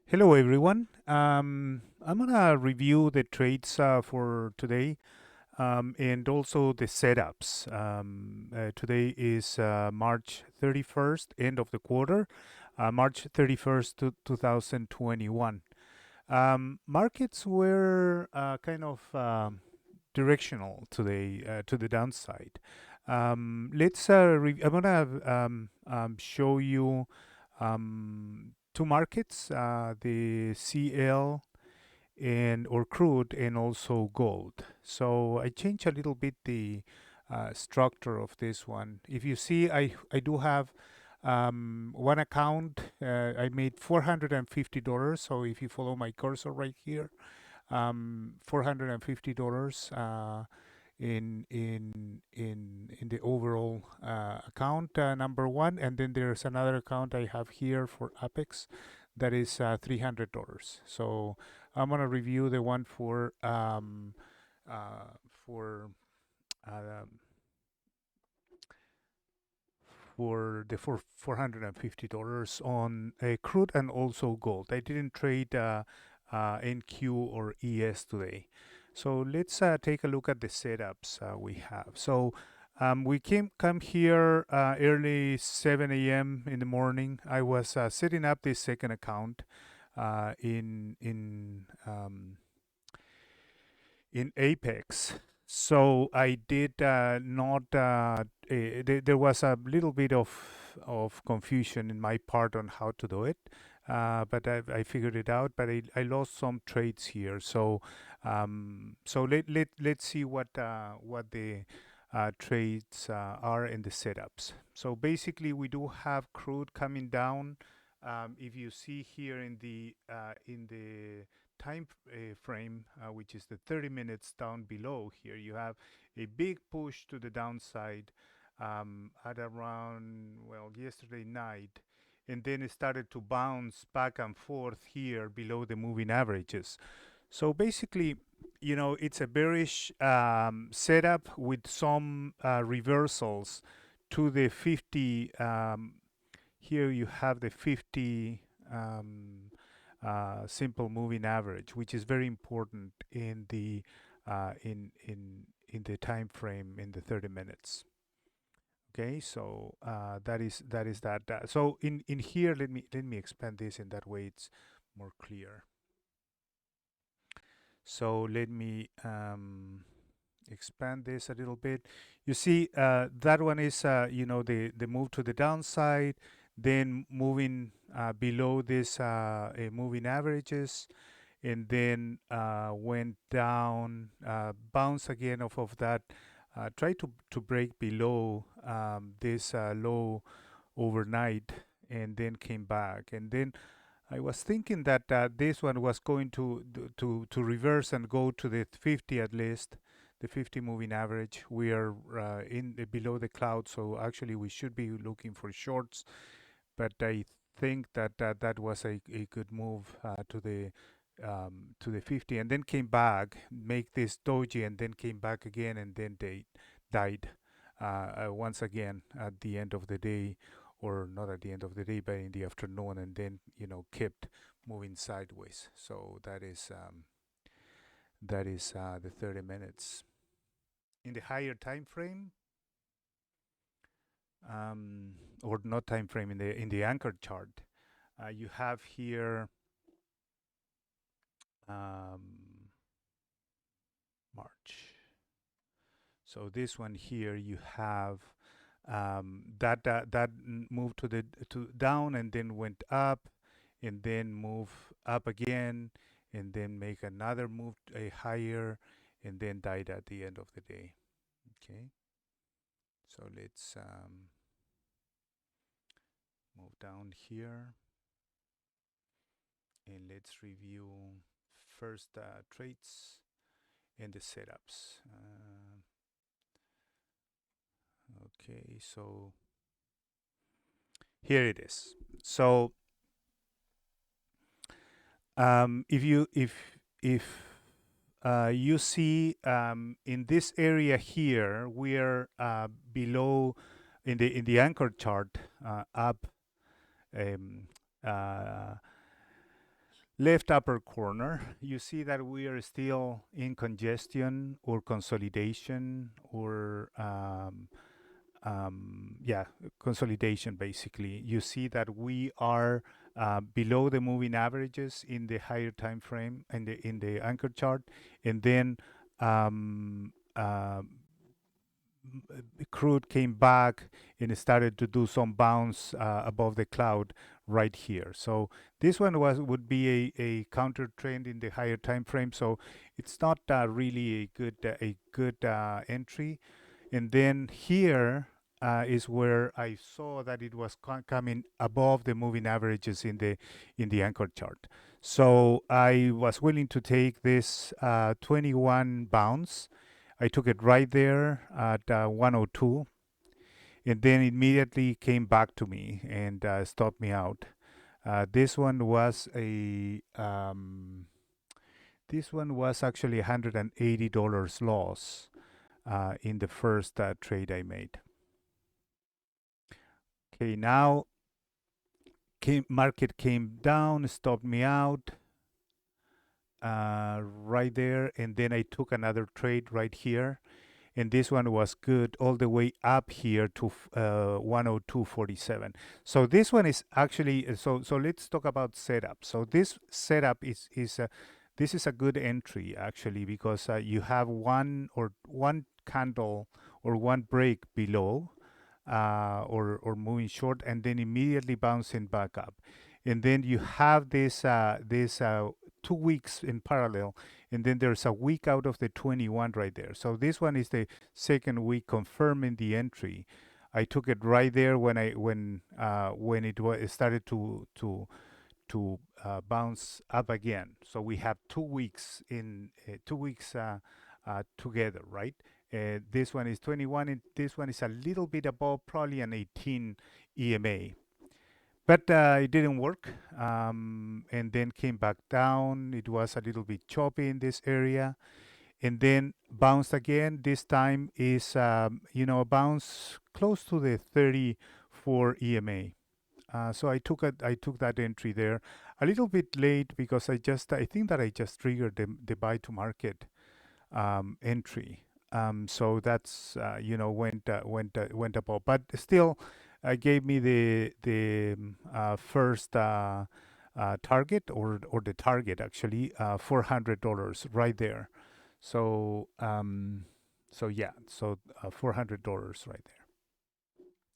Hello, everyone. I'm gonna review the trades for today and also the setups. Today is March 31st, end of the quarter, March 31st, 2021. Markets were kind of directional today to the downside. I'm gonna show you two markets, the CL and or crude and also gold. So I changed a little bit the structure of this one. If you see, I do have one account. I made $450. So if you follow my cursor right here, $450 in the overall account number one, and then there's another account I have here for Apex that is $300. So I'm gonna review the one for um, for the for $450 on crude and also gold. I didn't trade NQ or ES today. So let's take a look at the setups we have. So we come here early 7 a.m. in the morning. I was setting up this second account uh, in in um, in Apex. So I did not. There was a little bit of confusion in my part on how to do it, but I figured it out. But I lost some trades here. So let's see what the trades are in the setups. So basically, we do have crude coming down. If you see here in the time frame, which is the 30 minutes down below here, you have a big push to the downside at around, well, yesterday night. And then it started to bounce back and forth here below the moving averages. So basically, it's a bearish setup with some reversals to the 50. Here you have the 50 simple moving average, which is very important in the in the time frame in the 30 minutes. Okay, so that is that. So in here, let me expand this in that way it's more clear. So let me expand this a little bit. You see, that one is the move to the downside, then moving below this moving averages, and then went down, bounce again off of that, try to break below this low overnight, and then came back. And then I was thinking that this one was going to reverse and go to the 50 at least, the 50 moving average. We are in below the cloud, so actually we should be looking for shorts. But I think that that was a good move to the 50, and then came back, make this doji, and then came back again, and then they died once again at the end of the day, or not at the end of the day, but in the afternoon, and then kept moving sideways. So that is the 30 minutes. In the higher time frame, or not time frame, in the anchor chart, you have here um, March. So this one here, you have that moved to down and then went up, and then move up again, and then make another move a higher, and then died at the end of the day. Okay, so let's move down here, and let's review first traits and the setups. Okay, so here it is. So if you see in this area here, we are below in the anchor chart, up um, uh, left upper corner, you see that we are still in congestion or consolidation or yeah, consolidation basically. You see that we are below the moving averages in the higher time frame and in the anchor chart, and then um, crude came back and started to do some bounce above the cloud right here. So this one would be a counter trend in the higher time frame. So it's not really a good entry. And then here is where I saw that it was coming above the moving averages in the anchor chart. So I was willing to take this 21 bounce. I took it right there at 102, and then immediately came back to me and stopped me out. This one was a this one was actually $180 loss in the first trade I made. Okay, now market came down, stopped me out right there, and then I took another trade right here, and this one was good all the way up here to 102.47. So this one is actually so let's talk about setup. So this setup is this is a good entry actually because you have one candle or one break below or moving short and then immediately bouncing back up. And then you have this 2 weeks in parallel, and then there's a week out of the 21 right there. So this one is the second week confirming the entry. I took it right there when it started to bounce up again. So we have 2 weeks in 2 weeks together, right? This one is 21, and this one is a little bit above, probably an 18 EMA. But it didn't work, and then came back down. It was a little bit choppy in this area, and then bounced again. This time is a bounce close to the 34 EMA. So I took that entry there a little bit late because I think that I just triggered the buy to market entry. So that's went above, but still gave me the first target or the target actually $400 right there. So yeah, so $400 right there.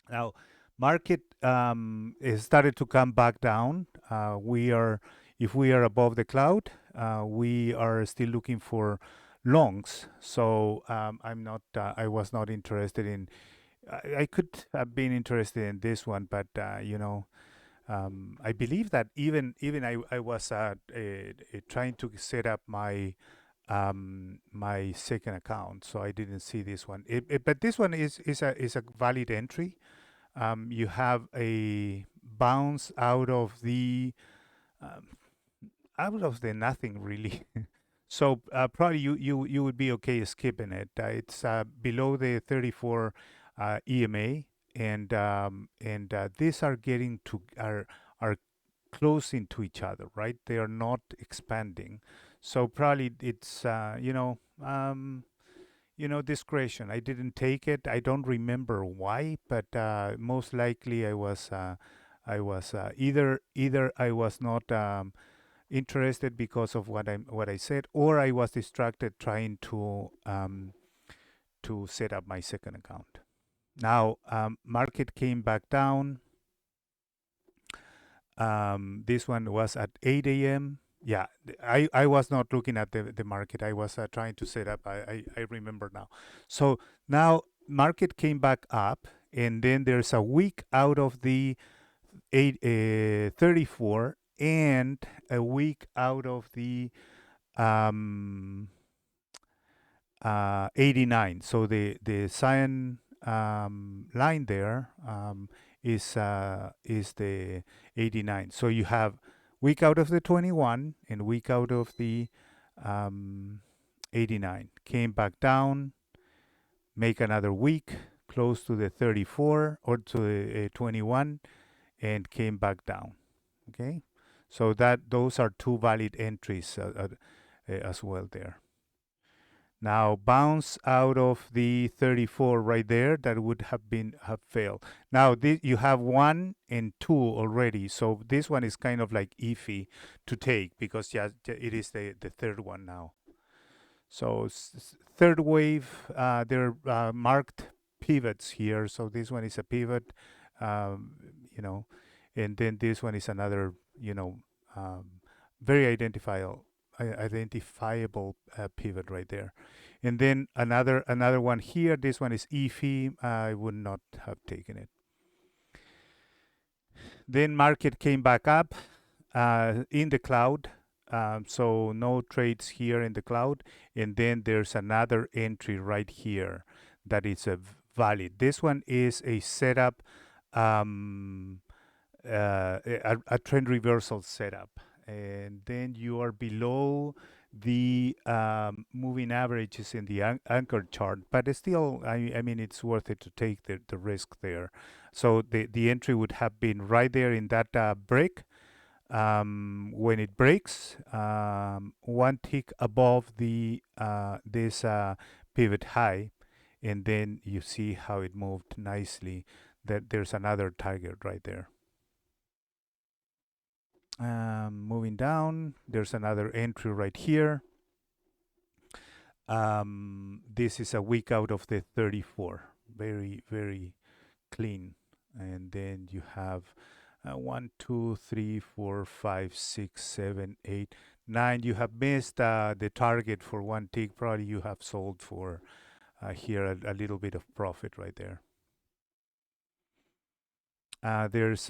Now, market has started to come back down. If we are above the cloud, we are still looking for longs. So I was not interested in. I could have been interested in this one, but I believe that even I was trying to set up my second account, so I didn't see this one. But this one is a valid entry. You have a bounce um, out of the nothing really. So probably you would be okay skipping it. It's below the 34 EMA, and these are getting to are closing to each other, right? They are not expanding. So probably it's discretion. I didn't take it. I don't remember why, but most likely I was either I was not interested because of what I said, or I was distracted trying to set up my second account. Now market came back down. This one was at 8 a.m. Yeah, I was not looking at the market. I was trying to set up. I remember now. So now market came back up, and then there's a week out of the 34 and a week out of the um, 89. So the cyan line there is the 89. So you have week out of the 21 and week out of the um, 89. Came back down, make another week close to the 34 or to the 21, and came back down. Okay, So that those are two valid entries as well there. Now bounce out of the 34 right there, that would have failed. Now you have 1 and 2 already, so this one is kind of like iffy to take because yeah, it is the third one now. So third wave, there are marked pivots here. So this one is a pivot, um, you know, and then this one is another, um, very identifiable pivot right there. And then another one here. This one is iffy. I would not have taken it. Then market came back up in the cloud. So no trades here in the cloud. And then there's another entry right here that is a valid. This one is a setup, a trend reversal setup. And then you are below the moving averages in the anchor chart, but it's still, I mean, it's worth it to take the risk there. So the entry would have been right there in that break. When it breaks, one tick above the this pivot high, and then you see how it moved nicely. That there's another target right there. Moving down, there's another entry right here. This is a week out of the 34. Very, very clean. And then you have 1, 2, 3, 4, 5, 6, 7, 8, 9. You have missed the target for one tick. Probably you have sold for here a little bit of profit right there. There's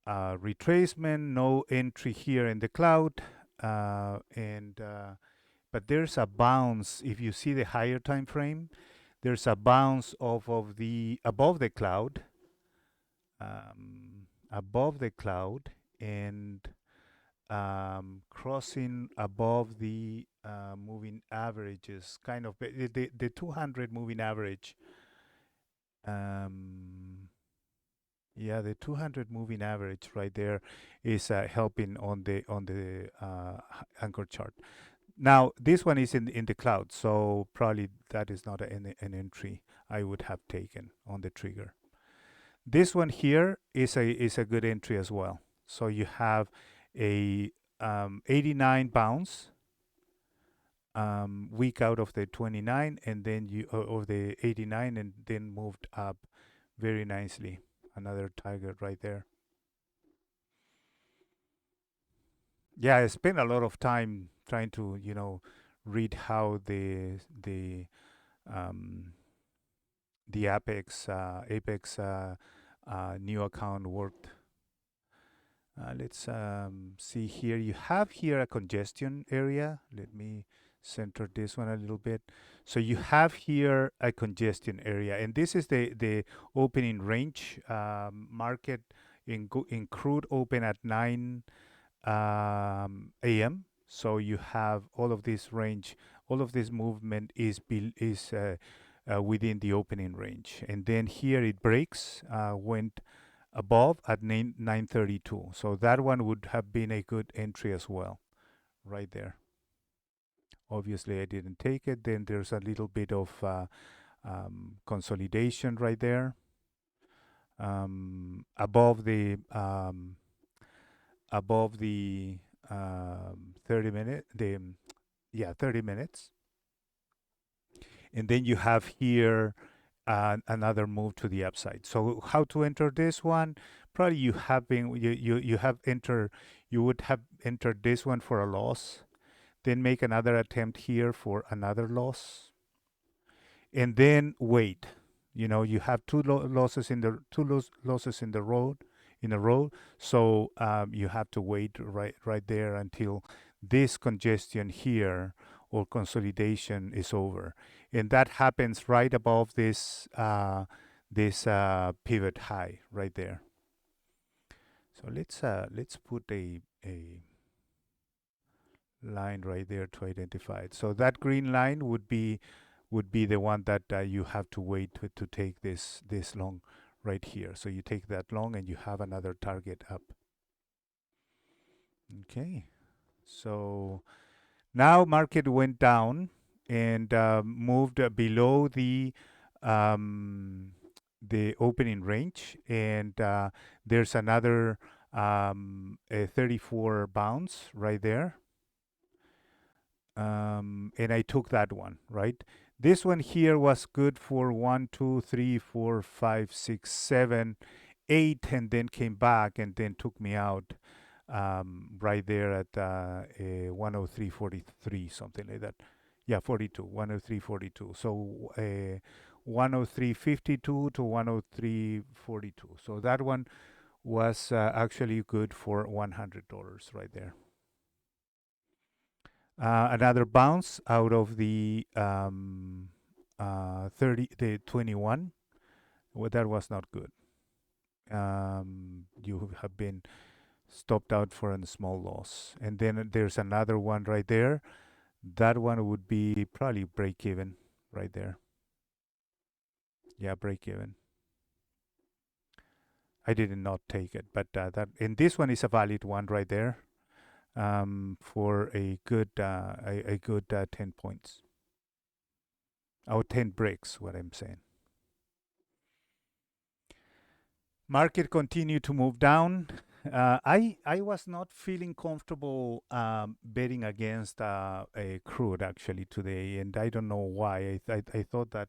retracement, no entry here in the cloud, and but there's a bounce. If you see the higher time frame, there's a bounce off of the above the cloud, and crossing above the moving averages, kind of the 200 moving average. Yeah, the 200 moving average right there is helping on the anchor chart. Now this one is in the cloud, so probably that is not an entry I would have taken on the trigger. This one here is a good entry as well. So you have a 89 bounce, week out of the 29, and then you of the 89, and then moved up very nicely. Another target right there. Yeah, I spent a lot of time trying to read how um, the Apex new account worked. Let's see here. You have here a congestion area. Let me center this one a little bit. So you have here a congestion area, and this is the opening range. Market in crude open at 9 a.m. So you have all of this range, all of this movement is within the opening range, and then here it breaks, went above at 932. So that one would have been a good entry as well, right there. Obviously, I didn't take it. Then there's a little bit of consolidation right there, above the 30 minute, 30 minutes. And then you have here another move to the upside. So how to enter this one? Probably you have been you have entered you would have entered this one for a loss, then make another attempt here for another loss, and then wait. You have losses in the losses in the road in a row. So you have to wait right there until this congestion here or consolidation is over, and that happens right above this pivot high right there. So let's put a line right there to identify it. So that green line would be the one that you have to wait to take this long right here. So you take that long and you have another target up. Okay, so now market went down and moved below um, the opening range, and there's another a 34 bounce right there, and I took that one, right? This one here was good for 1, 2, 3, 4, 5, 6, 7, 8, and then came back and then took me out right there at 103.43, something like that. Yeah, 42, 103.42. So 103.52 to 103.42. So that one was actually good for $100 right there. Another bounce out of the 21. Well, that was not good. You have been stopped out for a small loss. And then there's another one right there. That one would be probably break even right there. Yeah, break even. I did not take it, but that and this one is a valid one right there for a good 10 points. Or 10 breaks, what I'm saying. Market continued to move down. I was not feeling comfortable betting against a crude actually today, and I don't know why. I thought that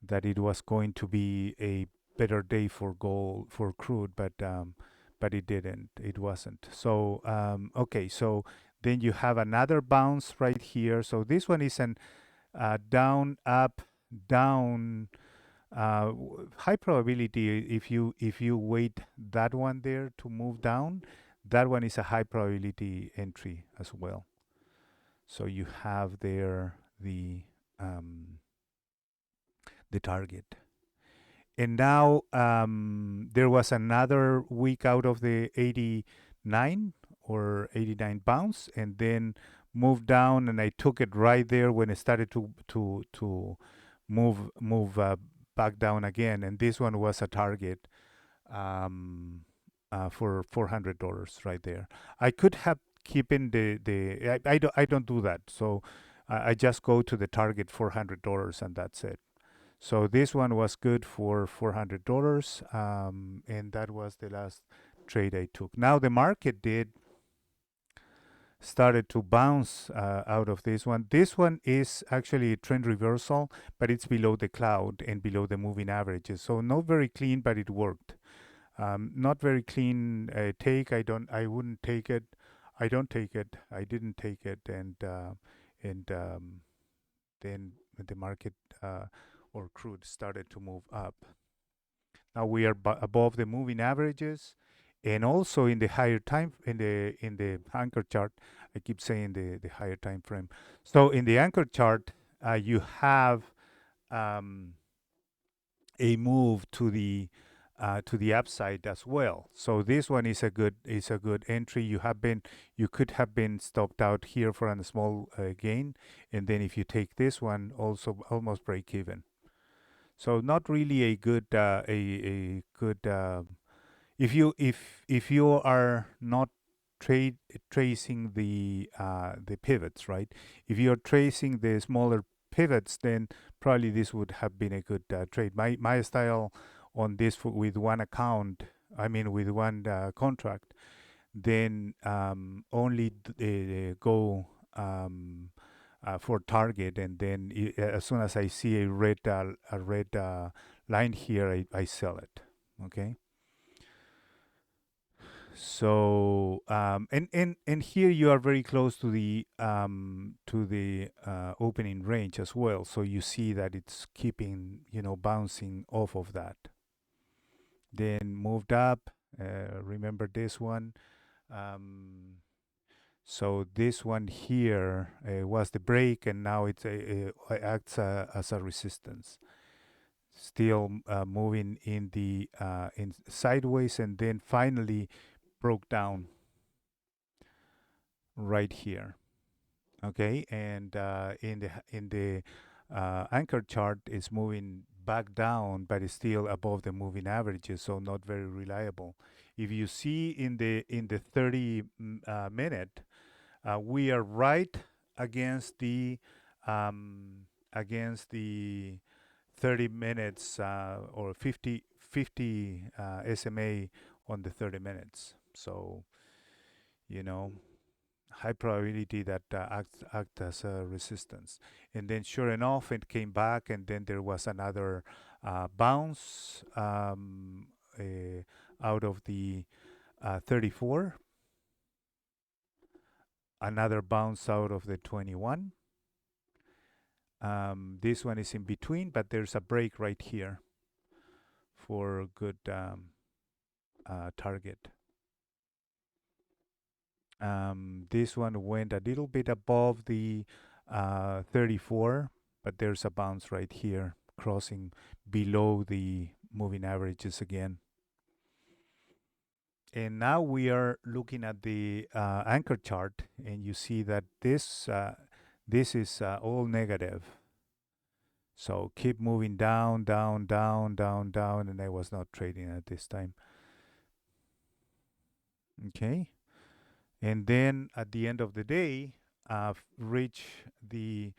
that it was going to be a better day for gold for crude, but it didn't. It wasn't. So okay, so then you have another bounce right here. So this one is an down, up, down, high probability. If you wait that one there to move down, that one is a high probability entry as well. So you have there um, the target. And now there was another week out of the 89 or 89 bounce, and then moved down, and I took it right there when it started to move back down again. And this one was a target for $400 right there. I could have keeping I don't do that. So I just go to the target $400 and that's it. So this one was good for $400, and that was the last trade I took. Now the market did started to bounce out of this one. This one is actually a trend reversal, but it's below the cloud and below the moving averages. So not very clean, but it worked. Not very clean take. I wouldn't take it. I don't take it. I didn't take it, and then the market or crude started to move up. Now we are above the moving averages, and also in the higher time in the anchor chart. I keep saying the higher time frame. So in the anchor chart, you have um, a move to the upside as well. So this one is a good entry. You could have been stopped out here for a small gain, and then if you take this one, also almost break even. So not really a good a good if you are not trade tracing the pivots, right? If you're tracing the smaller pivots, then probably this would have been a good trade. My style on this with one account, I mean with one contract, then only go for target, and then as soon as I see a red line here, I sell it. Okay. So and here you are very close to the opening range as well. So you see that it's keeping bouncing off of that. Then moved up. Remember this one. Um, so this one here was the break, and now it acts as a resistance. Still moving in sideways, and then finally broke down right here. Okay, and in the anchor chart is moving back down, but it's still above the moving averages, so not very reliable. If you see in the 30 minute, we are right against the um, against the 30 minutes or 50 SMA on the 30 minutes. So, you know, high probability that act as a resistance. And then sure enough, it came back, and then there was another bounce out of the 34, another bounce out of the 21. This one is in between, but there's a break right here for a good target. This one went a little bit above the 34, but there's a bounce right here, crossing below the moving averages again. And now we are looking at the anchor chart, and you see that this is all negative. So keep moving down, down, down, down, down, and I was not trading at this time. Okay, and then at the end of the day, reach the.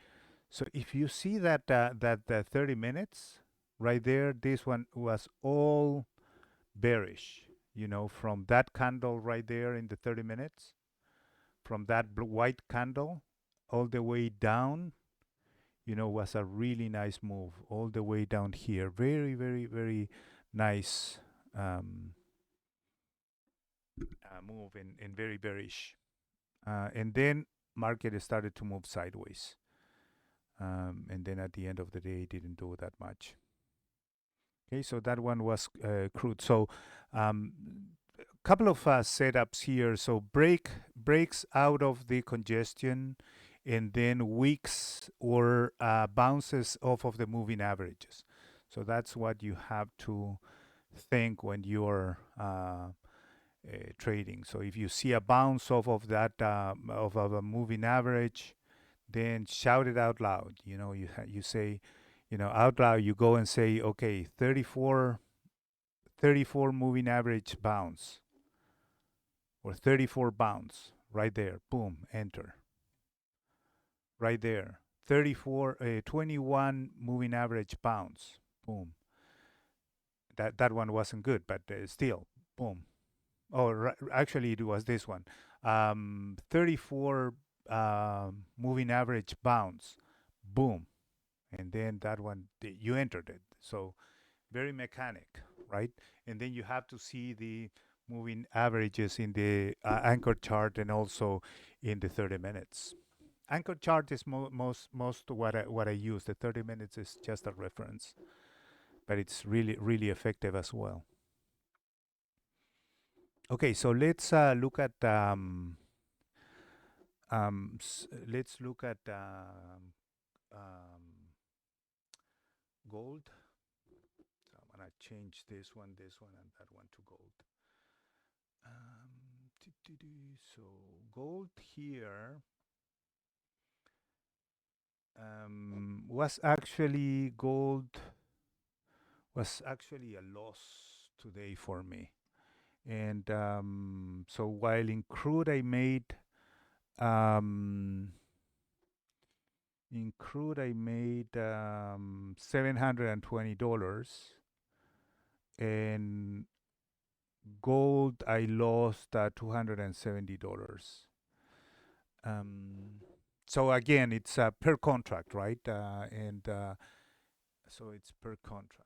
So if you see that 30 minutes right there, this one was all bearish. You know, from that candle right there in the 30 minutes, from that white candle all the way down, you know, was a really nice move all the way down here. Very, very, very nice move and very bearish. And then market started to move sideways. And then at the end of the day, it didn't do that much. Okay, so that one was crude. So couple of setups here. So breaks out of the congestion, and then wicks or bounces off of the moving averages. So that's what you have to think when you're trading. So if you see a bounce off of that of a moving average, then shout it out loud. You know, you say, you know, out loud. You go and say, okay, 34 moving average bounce, or 34 bounce right there. Boom, enter. Right there. 21 moving average bounce. Boom. That one wasn't good, but still, boom. Oh, actually, it was this one. 34 moving average bounce. Boom. And then that one, you entered it. So very mechanic, right? And then you have to see the moving averages in the anchor chart and also in the 30 minutes. Anchor chart is most what I use. The 30 minutes is just a reference, but it's really effective as well. Okay, so let's look at let's look at gold. So I'm gonna change this one, and that one to gold. So gold here was actually gold was actually a loss today for me. And so while in crude um, I made $720, and gold I lost $270. Um, so again, it's per contract, right? And so it's per contract.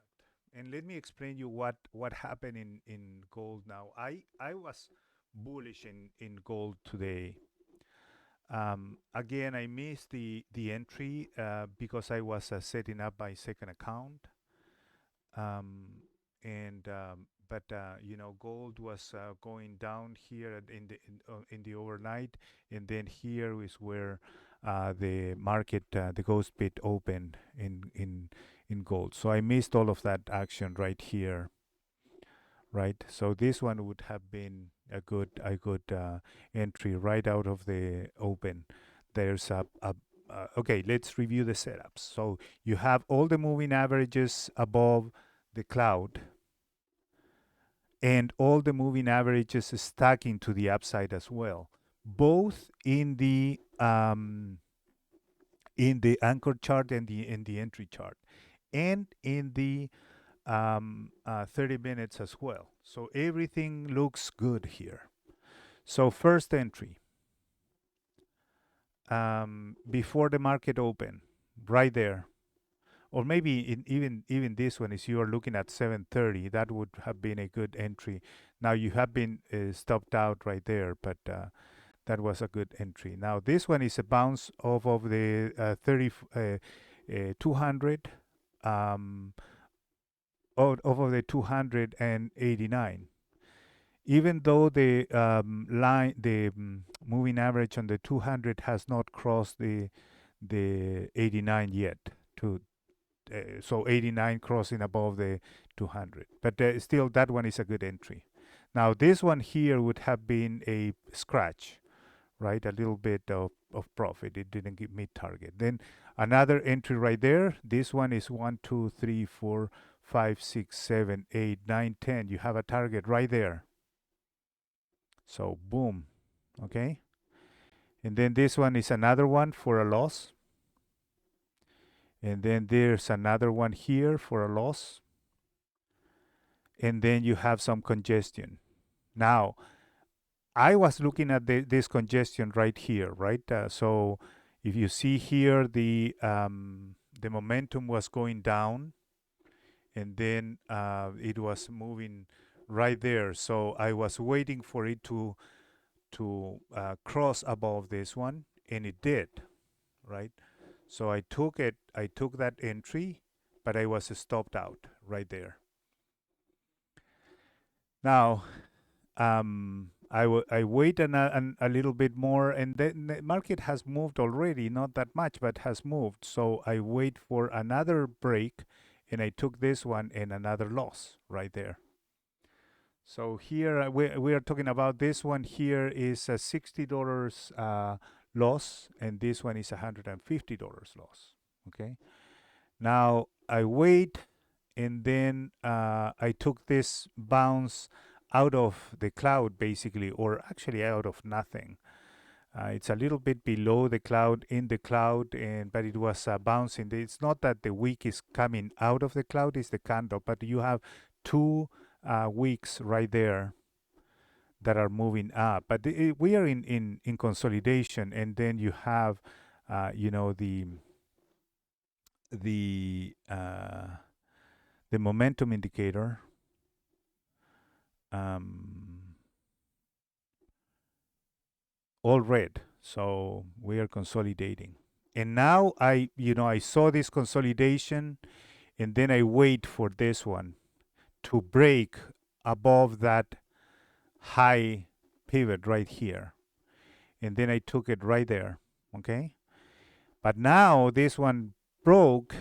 And let me explain you what happened in gold now. I was bullish in gold today. Again, I missed the entry because I was setting up my second account. Um, and but you know, gold was going down here in the overnight, and then here is where the market, the ghost pit opened in gold. So I missed all of that action right here, right? So this one would have been a good entry right out of the open. There's okay, let's review the setups. So you have all the moving averages above the cloud and all the moving averages stacking to the upside as well, both in the anchor chart and the entry chart, and in the 30 minutes as well. So everything looks good here. So first entry, before the market open, right there, or maybe even this one, is you are looking at 7:30, that would have been a good entry. Now you have been stopped out right there, but that was a good entry. Now this one is a bounce off of the 200, um, off of the 289. Even though the moving average on the 200 has not crossed the 89 yet. To So 89 crossing above the 200, but still that one is a good entry. Now this one here would have been a scratch, right? A little bit of profit. It didn't give me target. Then another entry right there. This one is 1, 2, 3, 4, 5, 6, 7, 8, 9, 10. You have a target right there. So boom. Okay. And then this one is another one for a loss. And then there's another one here for a loss. And then you have some congestion. Now, I was looking at this congestion right here, right? So if you see here, the momentum was going down, and then it was moving right there. So I was waiting for it to cross above this one, and it did, right? So I took it. I took that entry, but I was stopped out right there. Now I wait a little bit more, and then the market has moved already, not that much, but has moved. So I wait for another break, and I took this one and another loss right there. So here we are talking about this one here is a $60 loss, and this one is $150 loss. Okay. Now I wait, and then I took this bounce out of the cloud, basically, or actually out of nothing. It's a little bit below the cloud, in the cloud, and but it was bouncing. It's not that the wick is coming out of the cloud; it's the candle. But you have two wicks right there that are moving up. But we are in consolidation, and then you have, you know, the uh, the momentum indicator, um, all red. So we are consolidating. And now I saw this consolidation, and then I wait for this one to break above that high pivot right here. And then I took it right there. Okay. But now this one broke,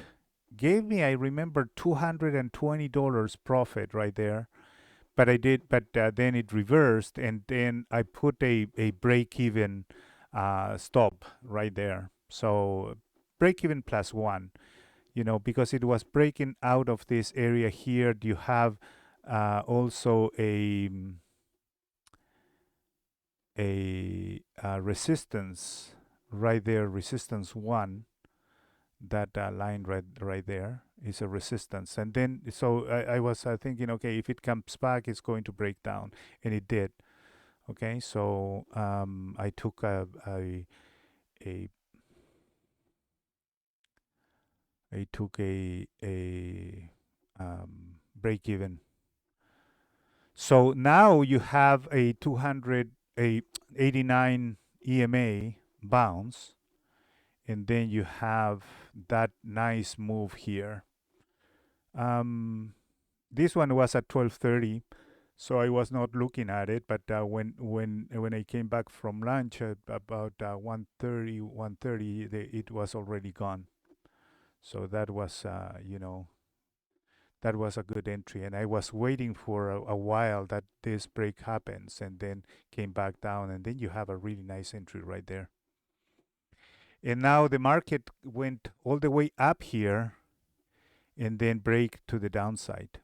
gave me, I remember, $220 profit right there. But then it reversed, and then I put a break even stop right there. So break even plus one, because it was breaking out of this area here. You have also a resistance right there, resistance one. That line right there is a resistance, and then so I was thinking, okay, if it comes back, it's going to break down, and it did. Okay, so I took a I took break even. So now you have a 89 EMA bounce, and then you have that nice move here. This one was at 12:30, so I was not looking at it. But when I came back from lunch at about 1:30, it was already gone. So that was that was a good entry, and I was waiting for a while that this break happens, and then came back down, and then you have a really nice entry right there. And now the market went all the way up here and then break to the downside.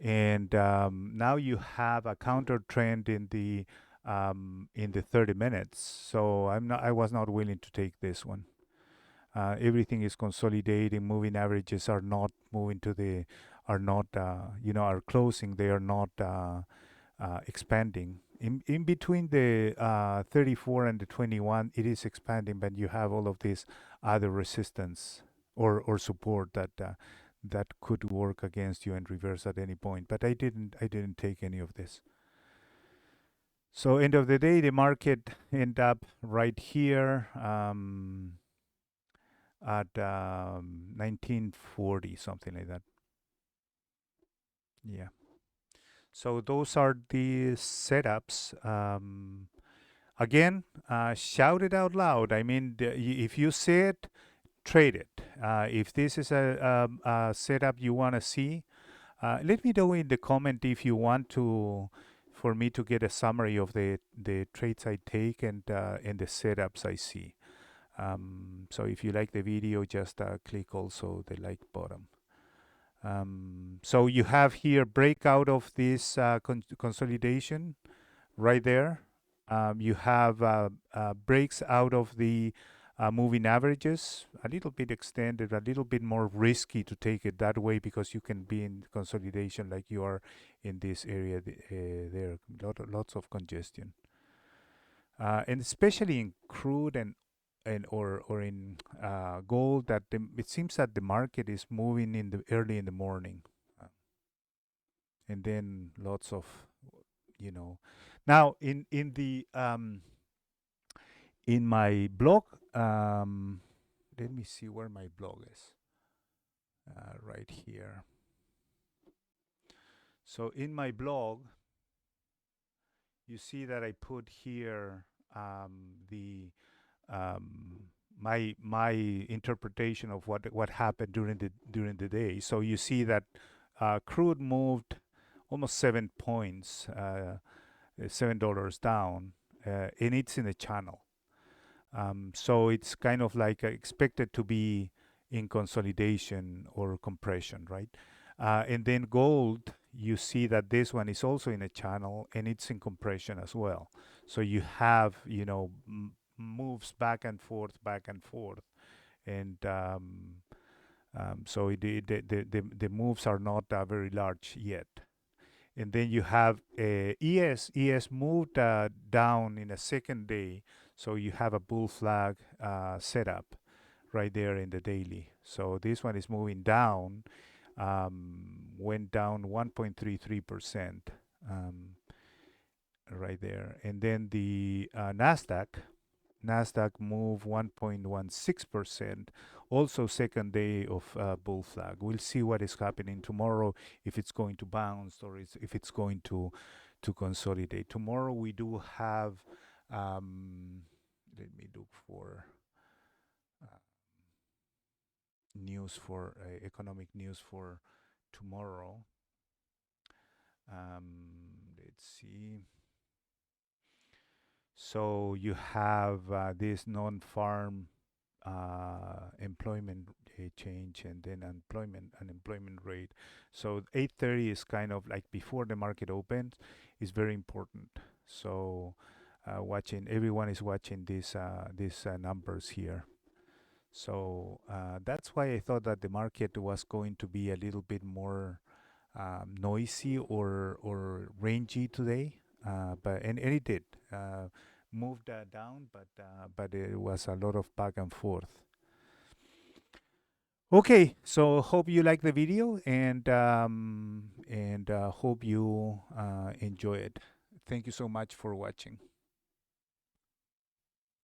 And now you have a counter trend in the 30 minutes. So I was not willing to take this one. Everything is consolidating. Moving averages are not moving to the are not are closing. They are not expanding. In between the 34 and the 21, it is expanding, but you have all of these other resistance or support that could work against you and reverse at any point. But I didn't take any of this. So end of the day, the market end up right here at 1940, something like that. Yeah. So those are the setups. Again, shout it out loud. I mean, if you see it, trade it. If this is a setup you want to see, let me know in the comment if you want to, for me to get a summary of the trades I take and the setups I see. So if you like the video, just click also the like button. So you have here breakout of this consolidation right there. You have breaks out of the moving averages, a little bit extended, a little bit more risky to take it that way because you can be in consolidation like you are in this area. There lots of congestion, and especially in crude or in gold, that it seems that the market is moving in the early in the morning, uh, and then lots of you know. Now in my blog, let me see where my blog is. Right here. So in my blog, you see that I put here the um, my interpretation of what happened during the day. So you see that crude moved almost 7 points, $7 down, and it's in a channel. So it's kind of like expected to be in consolidation or compression, right? And then gold, you see that this one is also in a channel and it's in compression as well. So you have, moves back and forth, and so the moves are not very large yet. And then you have ES. ES moved down in a second day, so you have a bull flag setup right there in the daily. So this one is moving down, went down 1.33%, right there. And then the Nasdaq move 1.16%. Also, second day of bull flag. We'll see what is happening tomorrow, if it's going to bounce or if it's going to consolidate. Tomorrow we do have. Let me look for uh, news for economic news for tomorrow. Let's see. So you have this non-farm employment change, and then unemployment rate. So 8:30 is kind of like before the market opens, is very important. So watching everyone is watching these numbers here. So that's why I thought that the market was going to be a little bit more noisy or rangy today, and it did. Moved down, but it was a lot of back and forth. Okay, so hope you like the video, and hope you enjoy it. Thank you so much for watching.